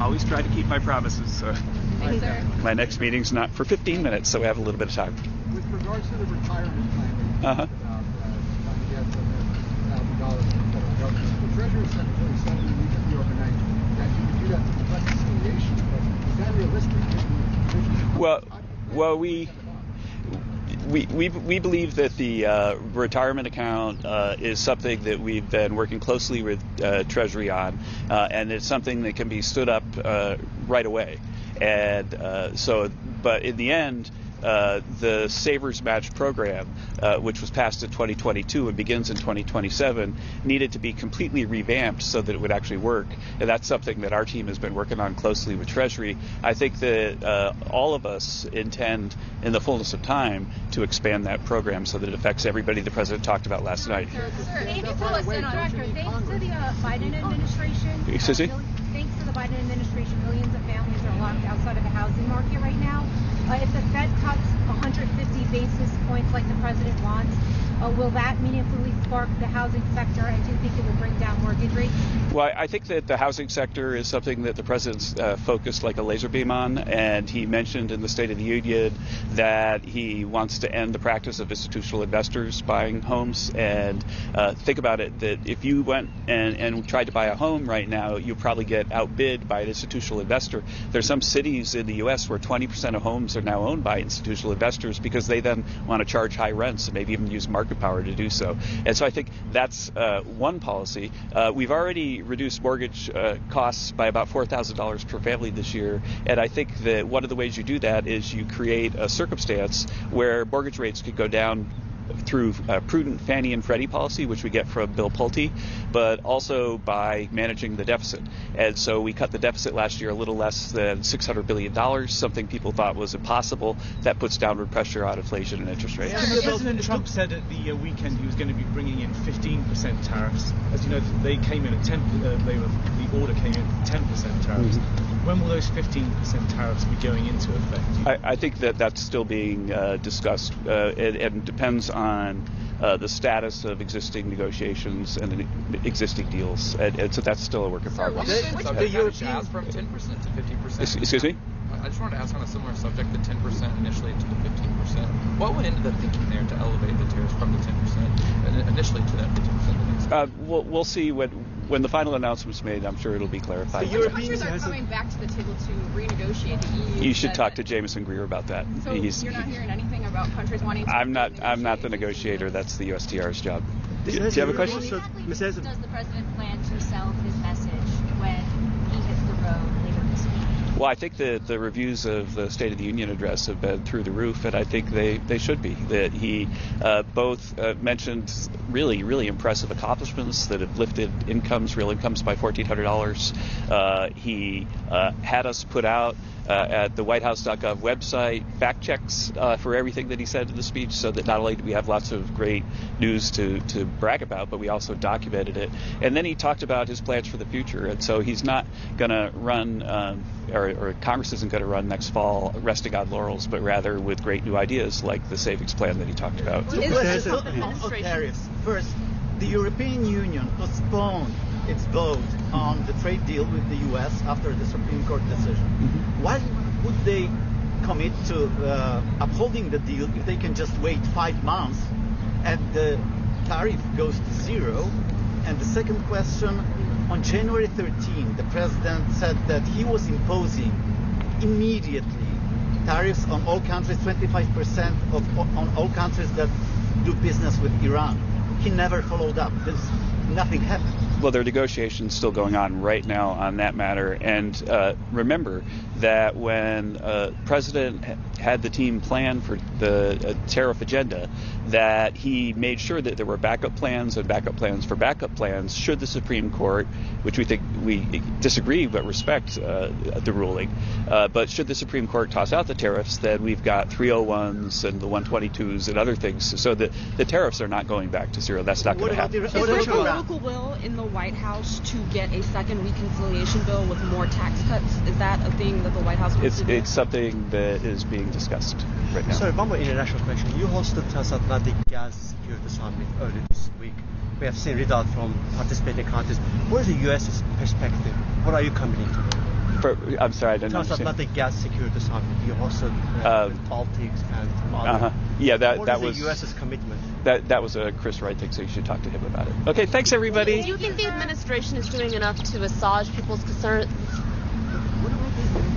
always try to keep my promises. So. Thanks, sir. My next meeting's not for 15 minutes, so we have a little bit of time. With regards to the retirement plan, Uh-huh. trying to get $1,000 from the federal government, the Treasury Secretary said we need to be overnight that you could do that through reconciliation, but is that realistic? Well, we believe that the retirement account is something that we've been working closely with Treasury on, and it's something that can be stood up right away. And but in the end, the Savers Match program, which was passed in 2022 and begins in 2027, needed to be completely revamped so that it would actually work. And that's something that our team has been working on closely with Treasury. I think that all of us intend, in the fullness of time, to expand that program so that it affects everybody the President talked about last night. Sir, can you tell us, Director, thanks to the Biden administration, Excuse me? thanks to the Biden administration, millions of families are locked outside of the housing market right now. If the Fed cuts 150 basis points like the President wants, will that meaningfully spark the housing sector, and do you think it will bring down mortgage rates? Well, I think that the housing sector is something that the President's focused like a laser beam on, and he mentioned in the State of the Union that he wants to end the practice of institutional investors buying homes. And think about it, that if you went and tried to buy a home right now, you'll probably get outbid by an institutional investor. There's some cities in the U.S. where 20% of homes are now owned by institutional investors because they then want to charge high rents and maybe even use market power to do so. And so I think that's one policy. We've already reduced mortgage costs by about $4,000 per family this year, and I think that one of the ways you do that is you create a circumstance where mortgage rates could go down through prudent Fannie and Freddie policy, which we get from Bill Pulte, but also by managing the deficit. And so we cut the deficit last year a little less than $600 billion, something people thought was impossible. That puts downward pressure on inflation and interest rates. President Trump said at the weekend he was going to be bringing in 15% tariffs. As you know, they came in at 10%. The order came in at 10% tariffs. Mm-hmm. When will those 15% tariffs be going into effect? I think that that's still being discussed and depends on the status of existing negotiations and existing deals, and so that's still a work in progress. The Europeans from 10% to 15%. Excuse me? I just wanted to ask on a similar subject, the 10% initially to the 15%. What went into the thinking there to elevate the tariffs from the 10% initially to that 15%? We'll see when the final announcement's made. I'm sure it'll be clarified. The Europeans are coming back to the table to renegotiate the EU. You should talk to Jameson Greer about that. So you're not hearing anything about countries wanting to. I'm not the negotiator. That's the USTR's job. Do you have a question? Exactly does the President plan to sell his message when he hits the road later this week? Well, I think that the reviews of the State of the Union address have been through the roof, and I think they should be. That he both mentioned really impressive accomplishments that have lifted real incomes by $1,400. He had us put out at the whitehouse.gov website fact checks for everything that he said in the speech, so that not only do we have lots of great news to brag about, but we also documented it. And then he talked about his plans for the future, and so he's not going to run or Congress isn't going to run next fall resting on laurels, but rather with great new ideas like the savings plan that he talked about. Tariffs. First, the European Union postponed its vote on the trade deal with the U.S. after the Supreme Court decision. Mm-hmm. Why would they commit to upholding the deal if they can just wait 5 months and the tariff goes to zero? And the second question, on January 13, the President said that he was imposing immediately tariffs on all countries, 25% on all countries that do business with Iran. He never followed up. Nothing happened. Well, there are negotiations still going on right now on that matter. And remember that when President had the team plan for the tariff agenda, that he made sure that there were backup plans and backup plans for backup plans should the Supreme Court, which we disagree but respect the ruling, but should the Supreme Court toss out the tariffs, then we've got 301s and the 122s and other things, so that the tariffs are not going back to zero. That's not going to happen. Is there a political will in the White House to get a second reconciliation bill with more tax cuts? Is that a thing that the White House wants to do? It's something that is being discussed right now. Sorry, one more international question. You hosted Transatlantic Gas Security Summit earlier this week. We have seen results from participating countries. What is the U.S.'s perspective? What are you committing to? I'm sorry, I didn't understand. Transatlantic Gas Security Summit. You hosted with Baltics and some other. Yeah, What that is was the U.S.'s commitment? that was a Chris Wright thing, so you should talk to him about it. Okay, thanks everybody. Do you think the administration is doing enough to assuage people's concerns? What about this?